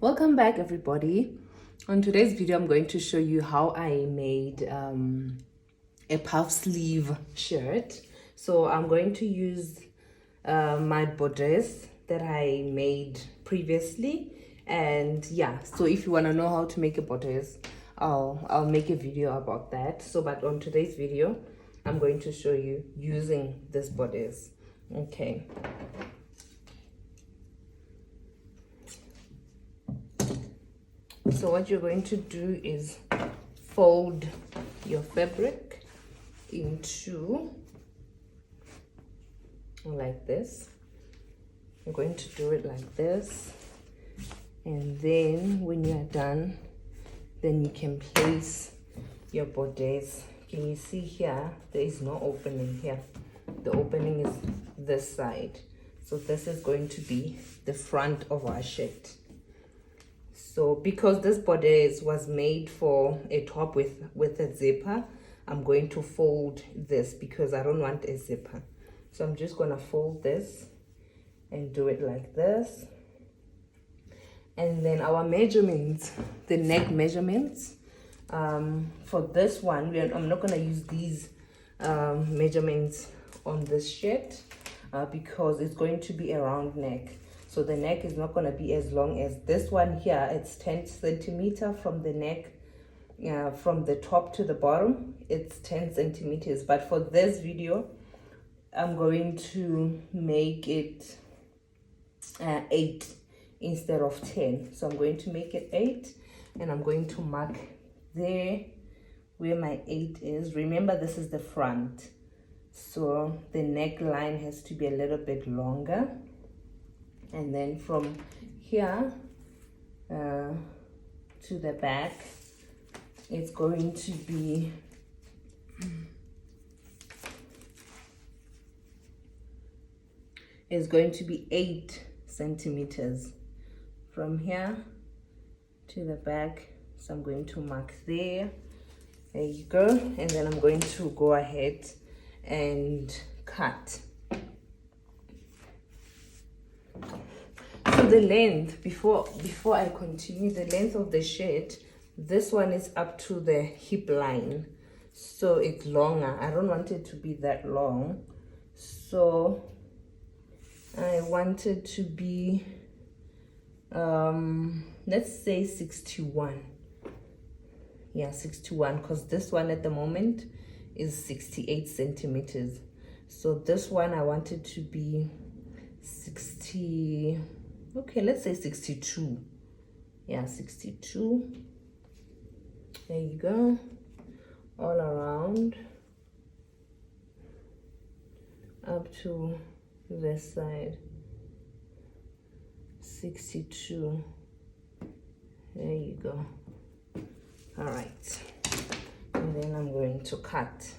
Welcome back, everybody. On today's video I'm going to show you how I made a puff sleeve shirt. So I'm going to use my bodice that I made previously, and yeah, so if you want to know how to make a bodice, I'll make a video about that. So but on today's video I'm going to show you using this bodice. Okay, so what you're going to do is fold your fabric into like this. I'm going to do it like this, and then when you are done, then you can place your bodice. Can you see here? There is no opening here. The opening is this side. So this is going to be the front of our shirt. So because this bodice was made for a top with a zipper, I'm going to fold this because I don't want a zipper. So I'm just gonna fold this and do it like this. And then our measurements, the neck measurements, for this one, I'm not gonna use these measurements on this shirt because it's going to be a round neck. So the neck is not going to be as long as this one here. It's 10 centimeter from the neck, from the top to the bottom. It's 10 centimeters. But for this video, I'm going to make it 8 instead of 10. So I'm going to make it 8, and I'm going to mark there where my 8 is. Remember, this is the front. So the neckline has to be a little bit longer. And then from here to the back, it's going to be is going to be 8 centimeters from here to the back. So I'm going to mark there. There you go. And then I'm going to go ahead and cut. So the length, before I continue, the length of the shirt, this one is up to the hip line, so it's longer. I don't want it to be that long, so I want it to be let's say 61. Yeah, 61, because this one at the moment is 68 centimeters. So this one I want it to be 60. Okay, let's say 62. Yeah, 62. There you go. All around up to this side. 62. There you go. All right. And then I'm going to cut.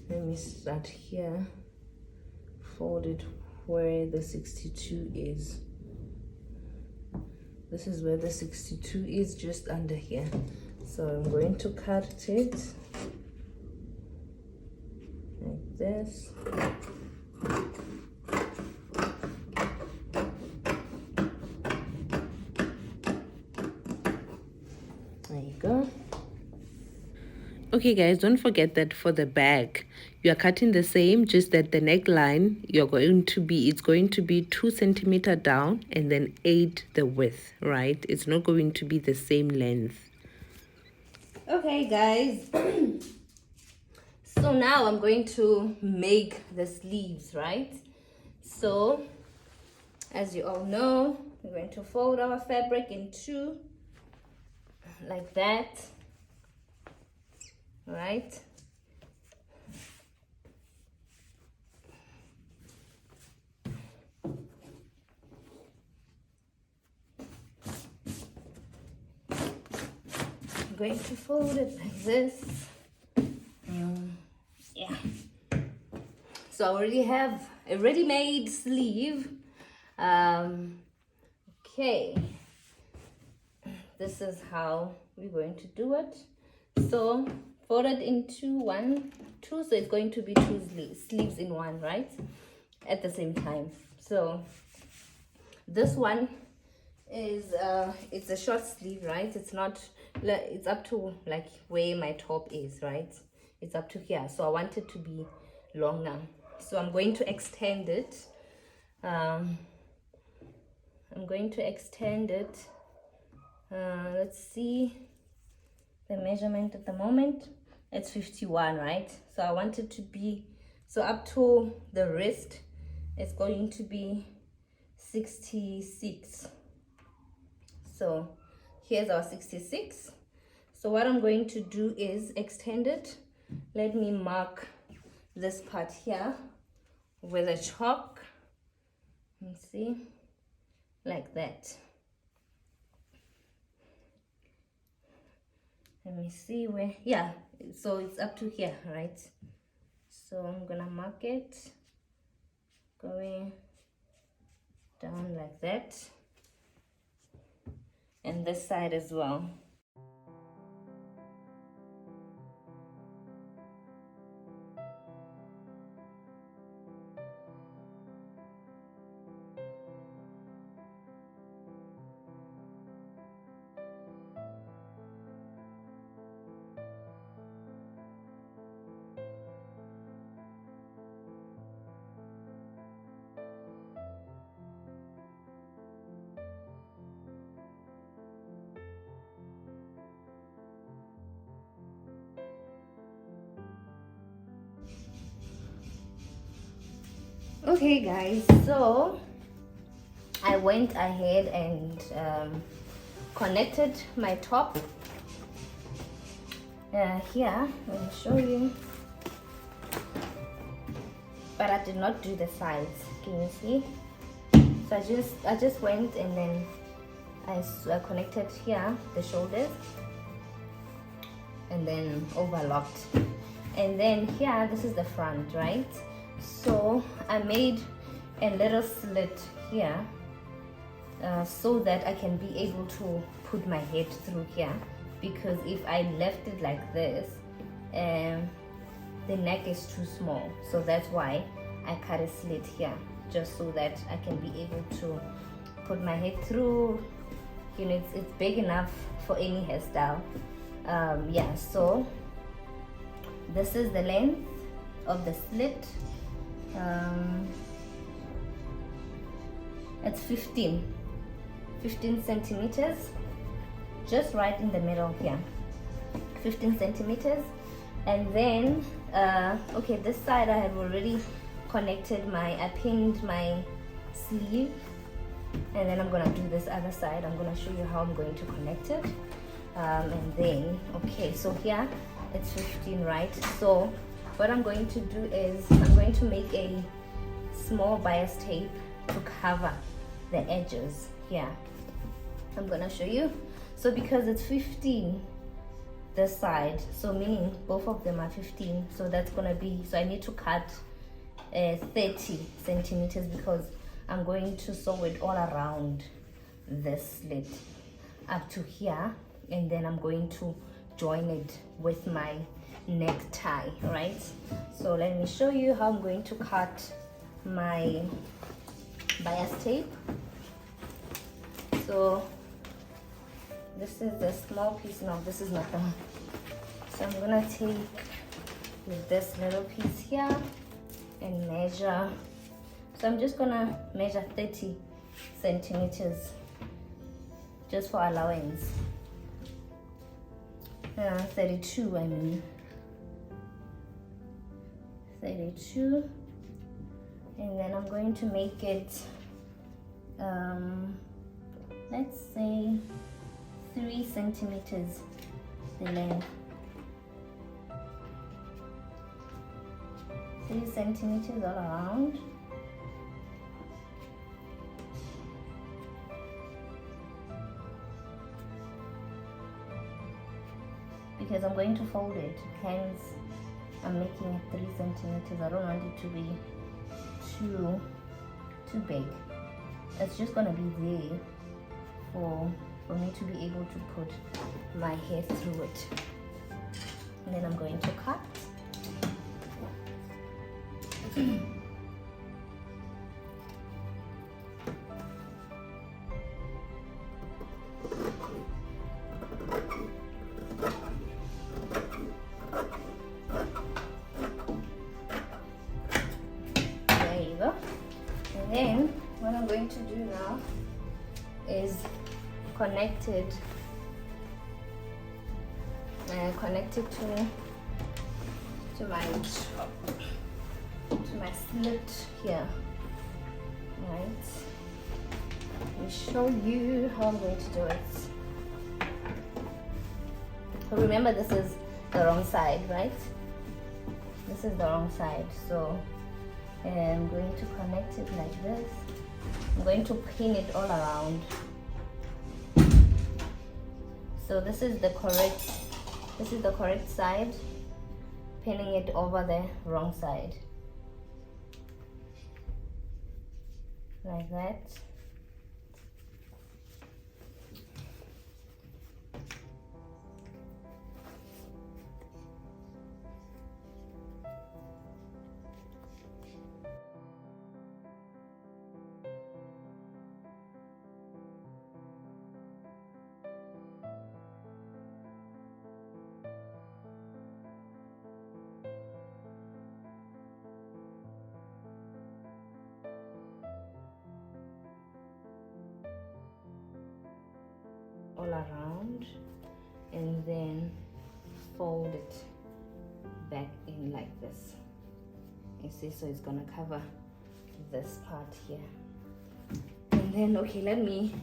Let me start here. Fold it where the 62 is. This is where the 62 is, just under here. So I'm going to cut it like this. There you go. Okay guys, don't forget that for the back you are cutting the same, just that the neckline it's going to be 2 centimeter down and then 8 the width, right? It's not going to be the same length. Okay guys, so now I'm going to make the sleeves, right? So as you all know, we're going to fold our fabric in 2 like that. Right, I'm going to fold it like this. Yeah, so I already have a ready-made sleeve. Okay, this is how we're going to do it. So fold it into 1, 2, so it's going to be 2 sleeves in one, right? at the same time. So this one is it's a short sleeve, right? It's not, it's up to like where my top is, right? It's up to here, so I want it to be longer, so I'm going to extend it. I'm going to extend it. Let's see the measurement at the moment. It's 51, right? So I want it to be, so up to the wrist it's going to be 66. So here's our 66. So what I'm going to do is extend it. Let me mark this part here with a chalk. Let me see, like that. Let me see where, yeah, so it's up to here, right? So I'm gonna mark it going down like that, and this side as well. Okay guys, so I went ahead and connected my top here. Let me show you, but I did not do the sides. Can you see? So I just went and then I connected here the shoulders and then overlocked, and then here this is the front, right? So I made a little slit here so that I can be able to put my head through here, because if I left it like this, the neck is too small. So that's why I cut a slit here, just so that I can be able to put my head through. You know, it's big enough for any hairstyle. Yeah, so this is the length of the slit. It's 15 centimeters, just right in the middle here, 15 centimeters. And then okay, this side I have already connected I pinned my sleeve, and then I'm gonna do this other side. I'm gonna show you how I'm going to connect it. And then, okay, so here it's 15, right? So what I'm going to do is I'm going to make a small bias tape to cover the edges here. I'm gonna show you. So because it's 15 this side, so meaning both of them are 15, so that's gonna be, so I need to cut 30 centimeters, because I'm going to sew it all around this slit up to here, and then I'm going to join it with my necktie, right? So let me show you how I'm going to cut my bias tape. So this is the small piece. No, this is not the one. So I'm gonna take this little piece here and measure. So I'm just gonna measure 30 centimeters just for allowance. 32, I mean 32, and then I'm going to make it let's say 3 centimeters the length, 3 centimeters all around. Because I'm going to fold it, hence I'm making it 3 centimeters. I don't want it to be too big. It's just gonna be there for me to be able to put my hair through it. And then I'm going to cut. then what I'm going to do now is connect it to my slit here, right? Let me show you how I'm going to do it. So remember, this is the wrong side, right? This is the wrong side, so I'm going to connect it like this. I'm going to pin it all around. So this is the correct side, pinning it over the wrong side, like that. All around, and then fold it back in like this. You see, so it's gonna cover this part here. And then, okay, let me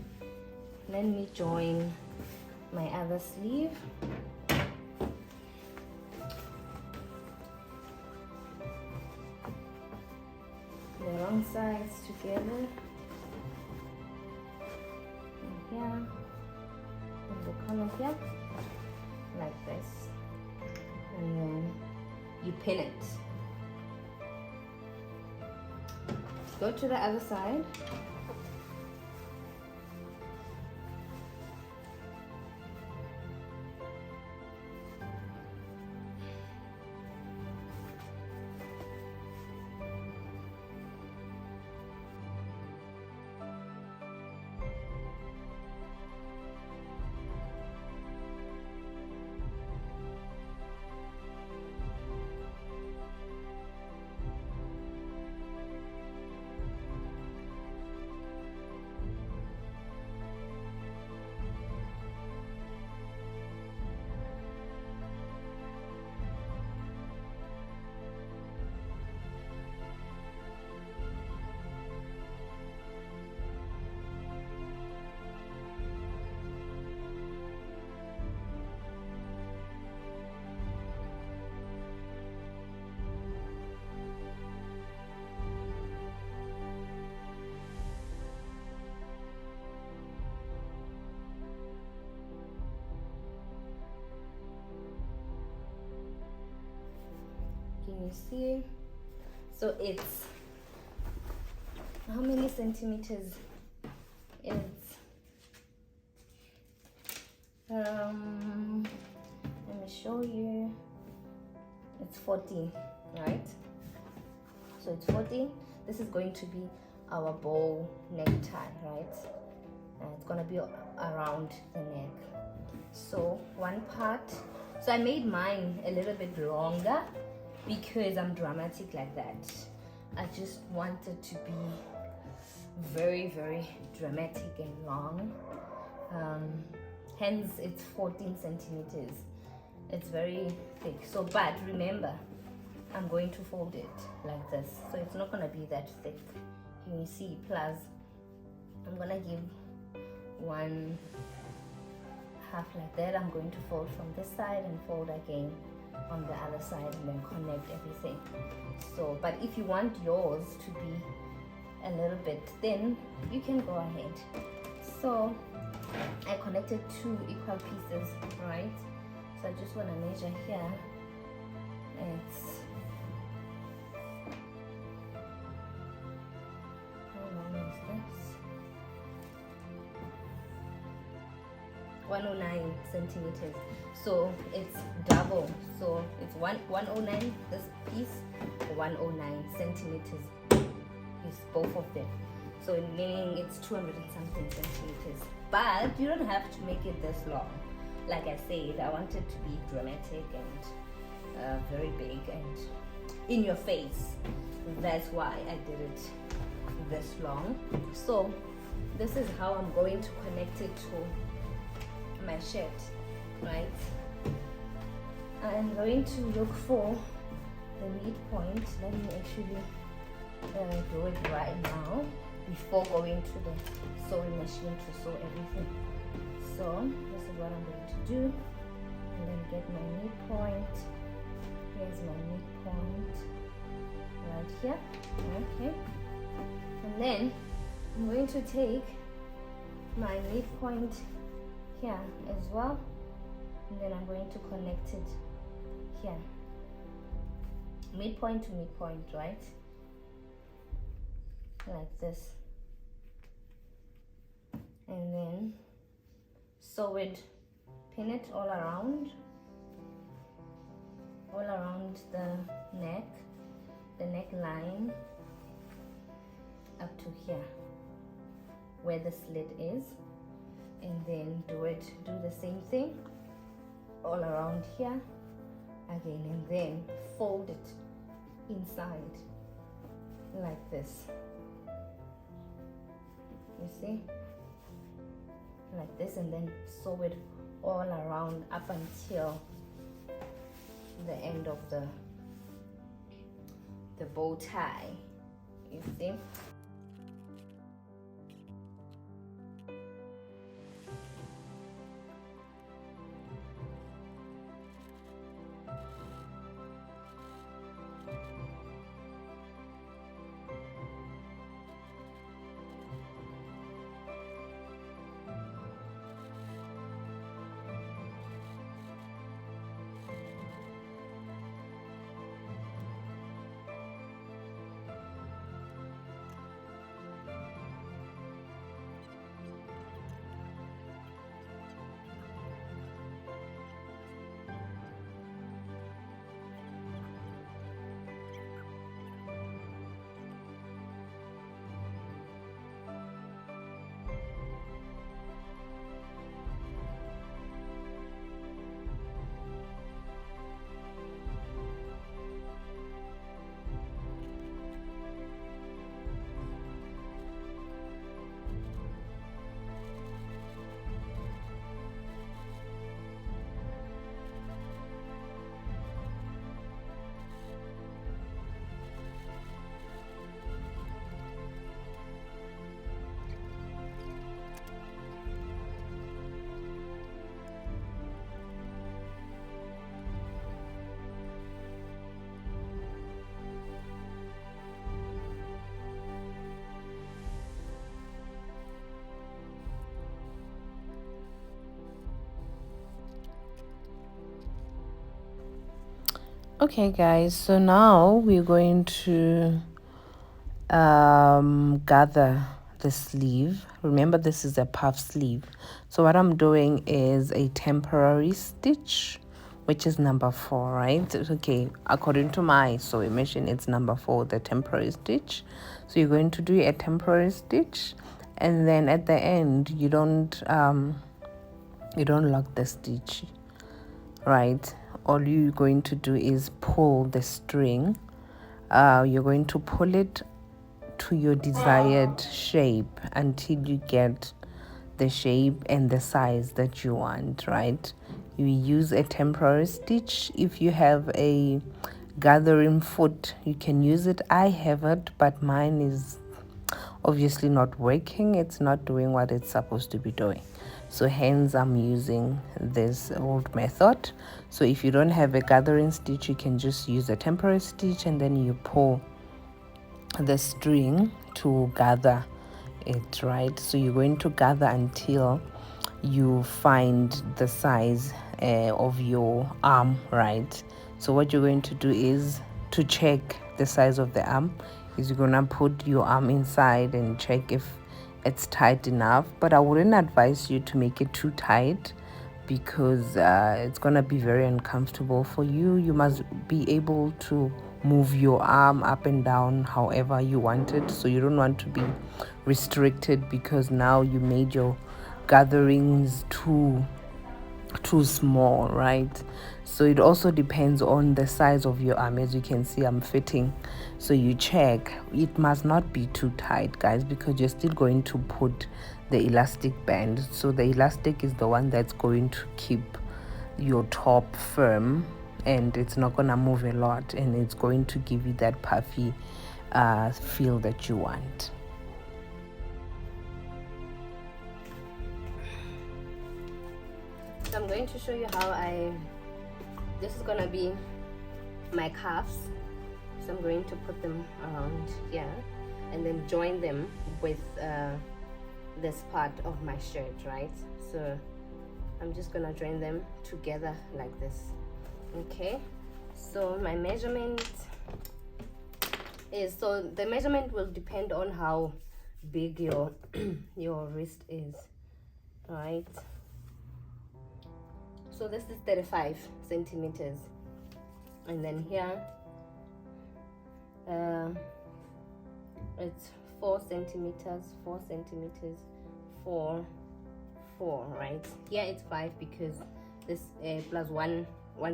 join my other sleeve. The wrong sides together. And here. The corner here, like this, and then you pin it. Go to the other side. Can you see? So it's how many centimeters? It's let me show you. It's 14, right? So it's 14. This is going to be our bow necktie, right? And it's gonna be around the neck. So one part. So I made mine a little bit longer because I'm dramatic like that. I just wanted to be very, very dramatic and long. Hence it's 14 centimeters. It's very thick. So, but remember, I'm going to fold it like this. So it's not gonna be that thick. Can you see? Plus, I'm gonna give one half like that. I'm going to fold from this side and fold again on the other side and then connect everything. So, but if you want yours to be a little bit thin, you can go ahead. So I connected 2 equal pieces, right? So I just want to measure here. It's how long is this? 109 centimeters. So it's double. So it's 109 this piece, 109 centimeters is both of them. So meaning it's 200 and something centimeters. But you don't have to make it this long. Like I said, I want it to be dramatic and very big and in your face. That's why I did it this long. So this is how I'm going to connect it to my shirt, right? I'm going to look for the midpoint. Let me actually do it right now before going to the sewing machine to sew everything. So this is what I'm going to do, and then get my midpoint. Here's my midpoint right here. Okay, and then I'm going to take my midpoint here as well, and then I'm going to connect it here, midpoint to midpoint, right? Like this, and then sew it, pin it all around the neckline up to here where the slit is, and then do the same thing all around here again, and then fold it inside like this. You see, like this, and then sew it all around up until the end of the bow tie. You see. Okay guys, so now we're going to gather the sleeve. Remember, this is a puff sleeve, so what I'm doing is a temporary stitch, which is number 4, right? Okay, according to my sewing machine, it's number 4, the temporary stitch. So you're going to do a temporary stitch, and then at the end you don't lock the stitch, right? All you're going to do is pull the string. You're going to pull it to your desired shape until you get the shape and the size that you want, right? You use a temporary stitch. If you have a gathering foot, you can use it. I have it, but mine is obviously not working. It's not doing what it's supposed to be doing, so hence I'm using this old method. So if you don't have a gathering stitch, you can just use a temporary stitch, and then you pull the string to gather it, right? So you're going to gather until you find the size of your arm, right? So what you're going to do is to check the size of the arm is you're gonna put your arm inside and check if it's tight enough, but I wouldn't advise you to make it too tight because it's gonna be very uncomfortable for you. You must be able to move your arm up and down however you want it, so you don't want to be restricted because now you made your gatherings too small, right? So it also depends on the size of your arm. As you can see, I'm fitting, so you check. It must not be too tight, guys, because you're still going to put the elastic band. So the elastic is the one that's going to keep your top firm, and it's not gonna move a lot, and it's going to give you that puffy feel that you want. So I'm going to show you how this is gonna be my cuffs. So I'm going to put them around here and then join them with this part of my shirt, right? So I'm just gonna join them together like this. Okay, so my measurement is, so the measurement will depend on how big your your wrist is, right? So this is 35 centimeters, and then here it's 4 centimeters, 4 centimeters, 4, right? Here it's 5 because this plus 1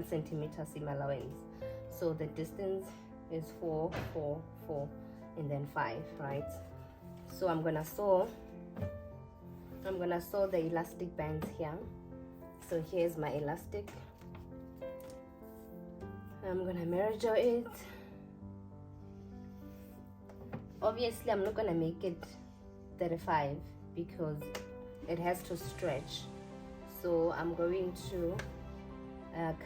centimeter seam allowance. So the distance is 4, 4, 4, and then 5, right? So I'm gonna sew the elastic bands here. So here's my elastic. I'm gonna measure it. Obviously I'm not gonna make it 35 because it has to stretch. So I'm going to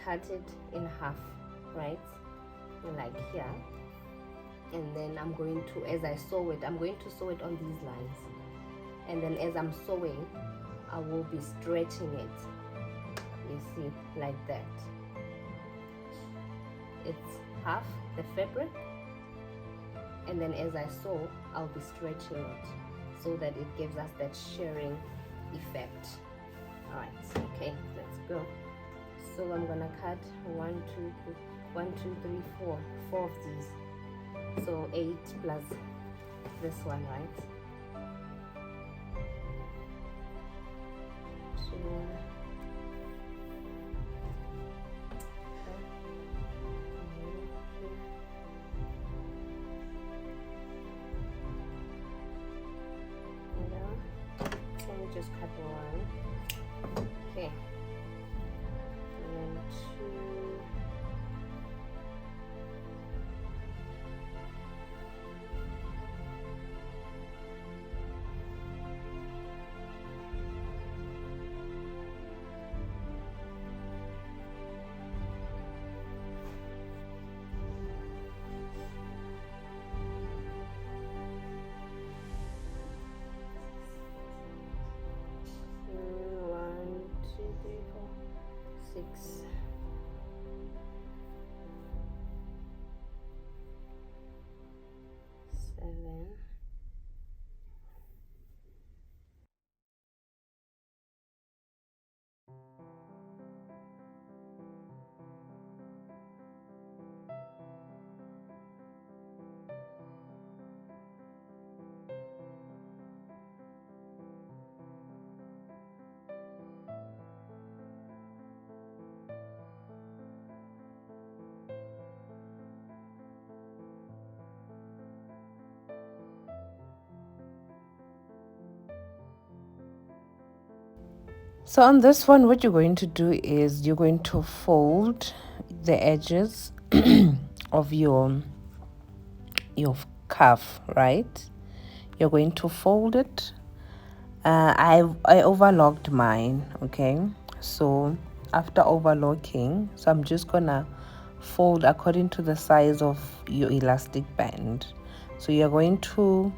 cut it in half, right? Like here. And then I'm going to, as I sew it, I'm going to sew it on these lines. And then as I'm sewing, I will be stretching it. You see, like that. It's half the fabric, and then as I sew, I'll be stretching it so that it gives us that shearing effect. All right, okay, let's go. So I'm gonna cut 1, 2, 3, 4 of these. So 8 plus this one, right? So just cut one. Okay. And then 2. Six. Seven. So on this one, what you're going to do is you're going to fold the edges of your cuff, right? You're going to fold it. I overlocked mine, okay? So after overlocking, so I'm just gonna fold according to the size of your elastic band. So you're going to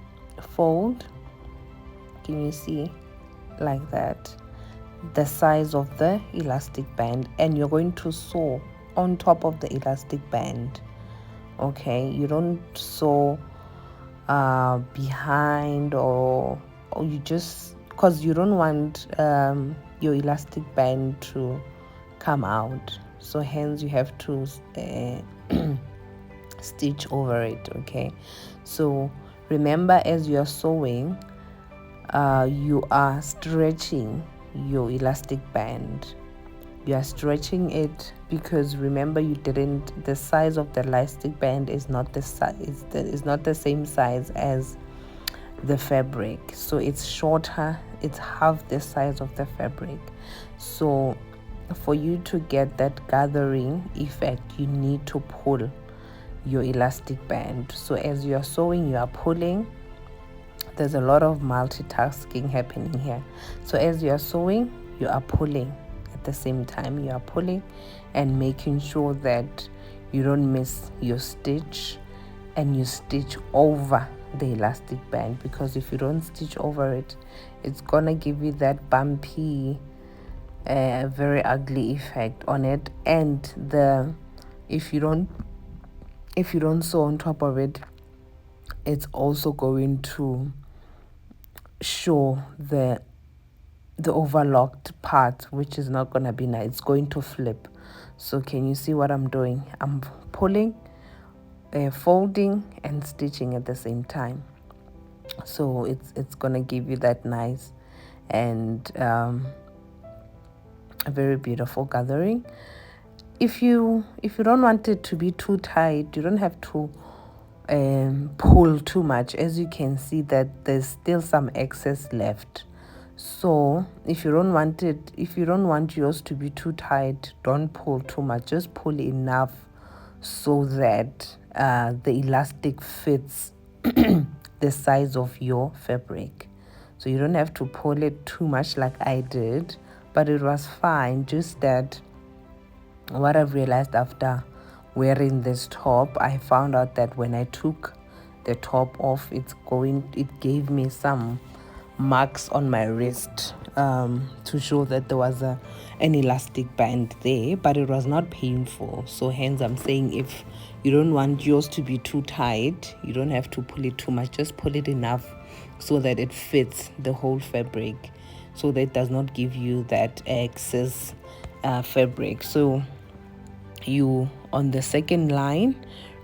fold, can you see, like that, the size of the elastic band, and you're going to sew on top of the elastic band. Okay, you don't sew behind, or you just, because you don't want your elastic band to come out, so hence you have to stitch over it. Okay, so remember, as you are sewing, you are stretching your elastic band, you are stretching it, because remember, you didn't, the size of the elastic band is not the size, is not the same size as the fabric, so it's shorter, it's half the size of the fabric. So for you to get that gathering effect, you need to pull your elastic band. So as you are sewing, you are pulling. There's a lot of multitasking happening here. So as you are sewing, you are pulling at the same time. You are pulling and making sure that you don't miss your stitch, and you stitch over the elastic band, because if you don't stitch over it, it's gonna give you that bumpy, very ugly effect on it. And if you don't sew on top of it, it's also going to show the overlocked part, which is not gonna be nice. It's going to flip. So can you see what I'm doing? I'm pulling, folding and stitching at the same time. So it's gonna give you that nice and a very beautiful gathering. If you don't want it to be too tight, you don't have to pull too much. As you can see that there's still some excess left. So if you don't want yours to be too tight, don't pull too much. Just pull enough so that the elastic fits the size of your fabric. So you don't have to pull it too much like I did, but it was fine. Just that what I've realized after wearing this top, I found out that when I took the top off, it gave me some marks on my wrist, to show that there was an elastic band there, but it was not painful. So hence I'm saying, if you don't want yours to be too tight, you don't have to pull it too much. Just pull it enough so that it fits the whole fabric, so that it does not give you that excess fabric. So you, on the second line,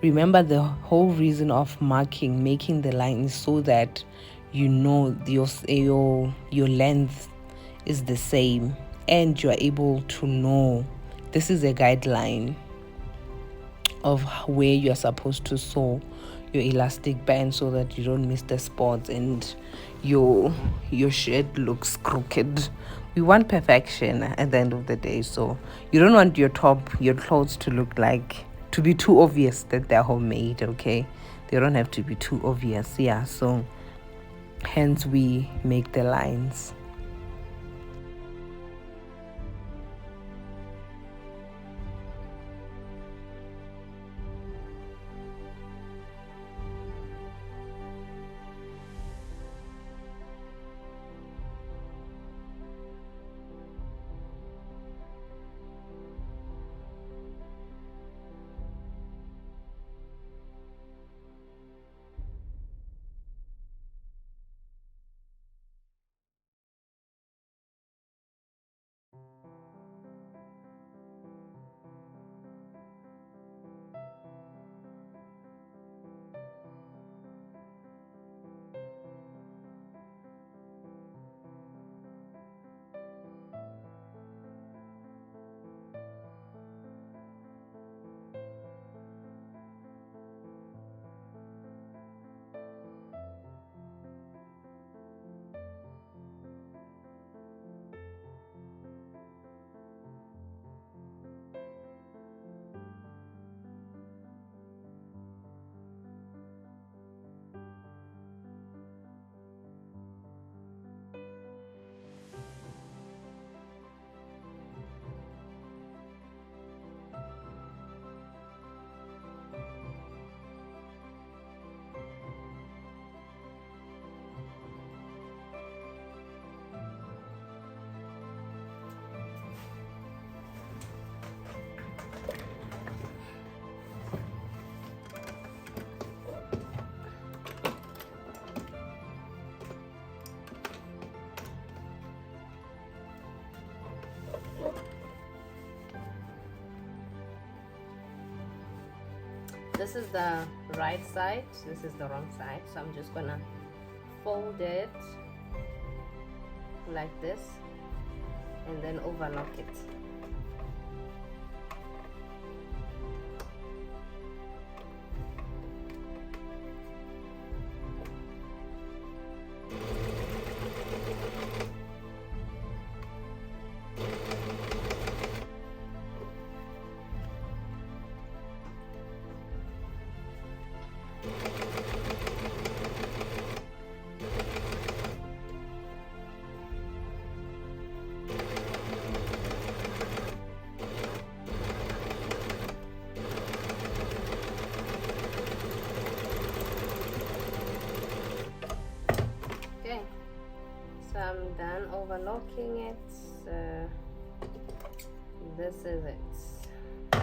remember the whole reason of making the line is so that you know your length is the same, and you are able to know this is a guideline of where you're supposed to sew your elastic band, so that you don't miss the spots and your shirt looks crooked. We want perfection at the end of the day, so you don't want your clothes to be too obvious that they're homemade. Okay, they don't have to be too obvious. Yeah, so hence we make the lines. This is the right side, this is the wrong side, so I'm just gonna fold it like this and then overlock it. I'm done overlocking it. So this is it. Let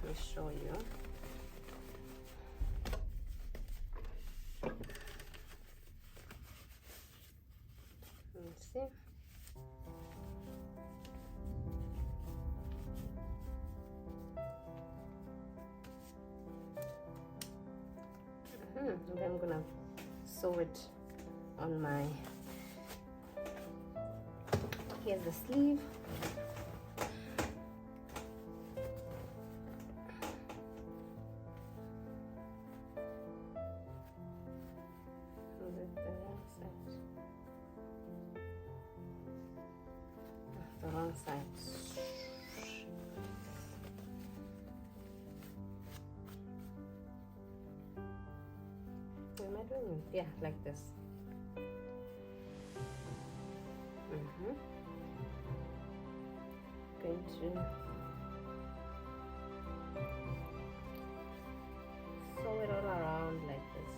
me show you. Let's see. And then I'm gonna sew it on my, here's the sleeve. The wrong side. What am I doing? Yeah, like this. Going to sew it all around like this.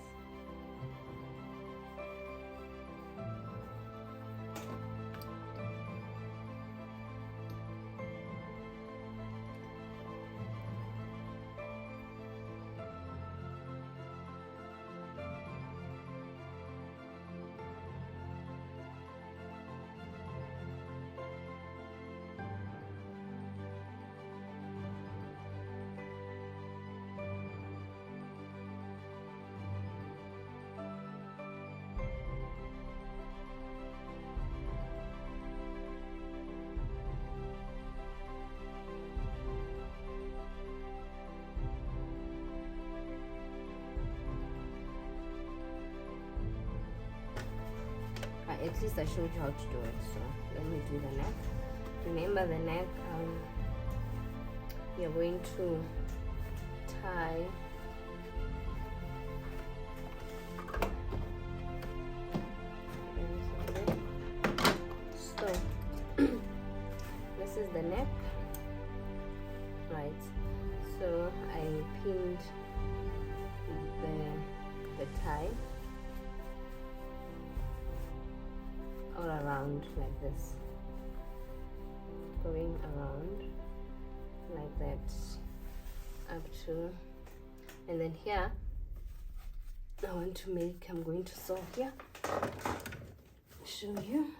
At least I showed you how to do it, so let me do the neck. Remember the neck, you're going to tie so this is the neck, right? So I pinned the tie all around like this, going around like that up to, and then here I want to make, I'm going to sew here, show you.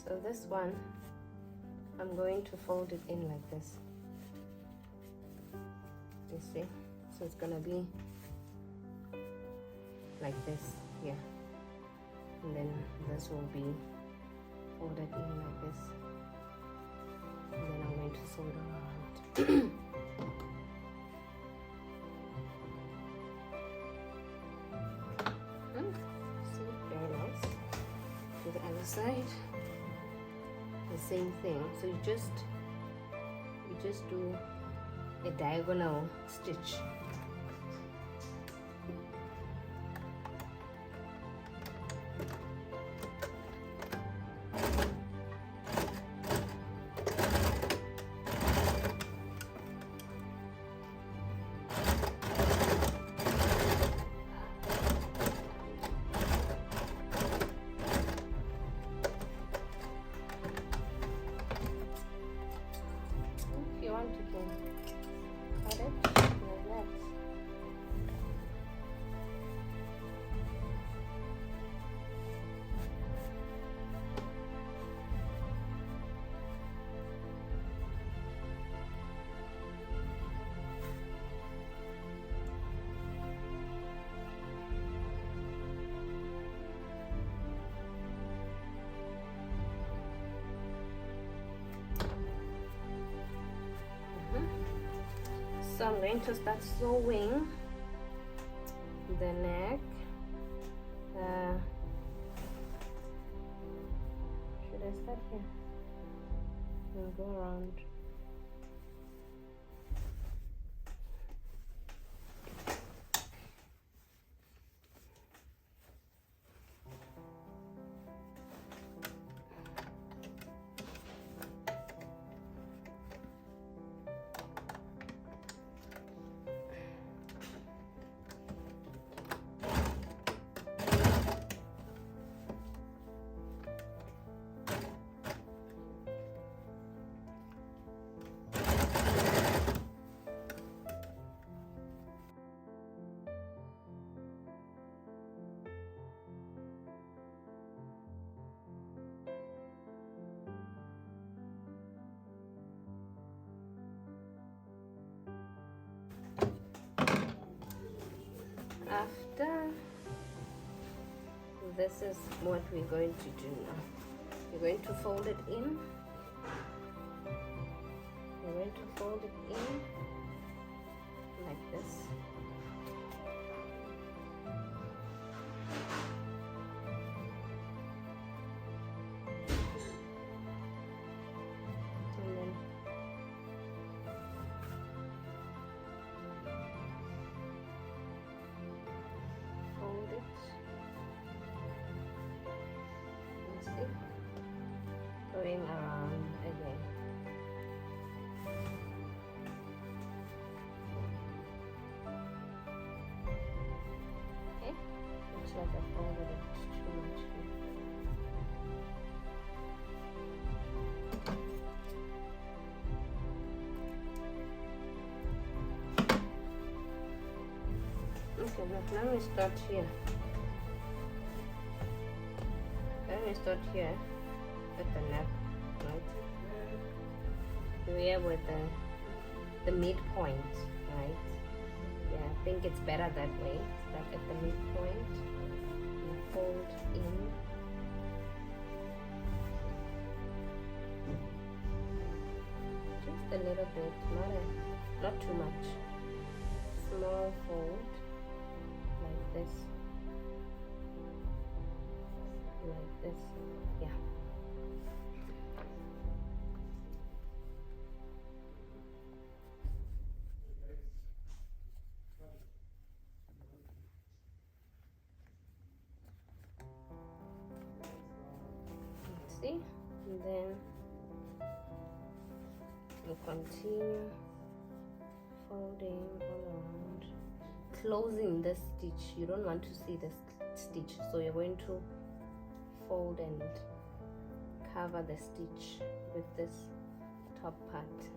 So this one, I'm going to fold it in like this. You see? So it's gonna be like this here. And then this will be folded in like this. And then I'm going to sew it around. See, very nice. To the other side. The same thing, so you just do a diagonal stitch. So I'm going to start sewing the neck. Should I start here and go around? After this is what we're going to do now. You're going to fold it in. You're going to fold it in like this. And then fold it. You see? Going around again. Okay? Looks like I folded it too much here. Okay, look, let me start here. Let me start here with the neck, right? Here with the midpoint, right? Yeah, I think it's better that way. Start at the midpoint and fold in. Just a little bit, not too much. Small fold. Like this, yeah. See, and then we continue folding all around. Closing the stitch, you don't want to see the stitch, so you're going to fold and cover the stitch with this top part.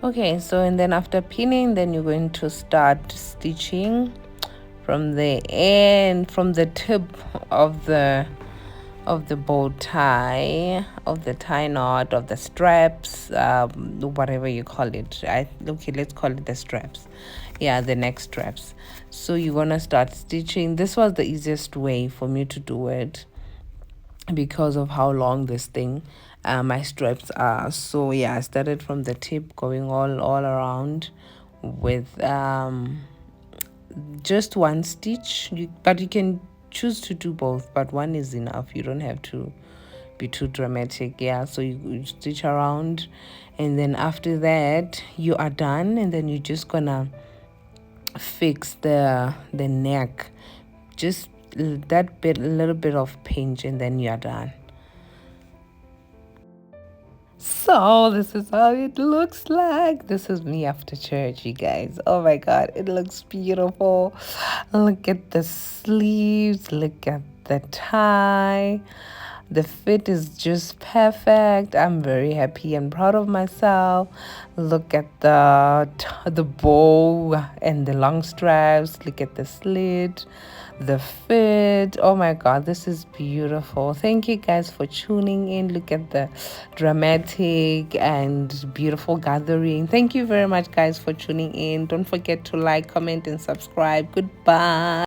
Okay, so and then after pinning, then you're going to start stitching from the end, from the tip of the of the bow tie, of the tie knot, of the straps, whatever you call it. Okay, let's call it the straps. Yeah, the neck straps. So you're gonna start stitching. This was the easiest way for me to do it because of how long this thing my straps are. So yeah, I started from the tip going all around with just one stitch, but you can choose to do both, but one is enough. You don't have to be too dramatic. Yeah, so you stitch around, and then after that you are done, and then you're just gonna fix the neck, just that bit, a little bit of pinch, and then you're done. So this is how it looks like. This is me after church, you guys. Oh my god, it looks beautiful. Look at the sleeves, look at the tie. The fit is just perfect. I'm very happy and proud of myself. Look at the bow and the long straps. Look at the slit, the fit. Oh my god, this is beautiful. Thank you guys for tuning in. Look at the dramatic and beautiful gathering. Thank you very much guys for tuning in. Don't forget to like, comment, and subscribe. Goodbye.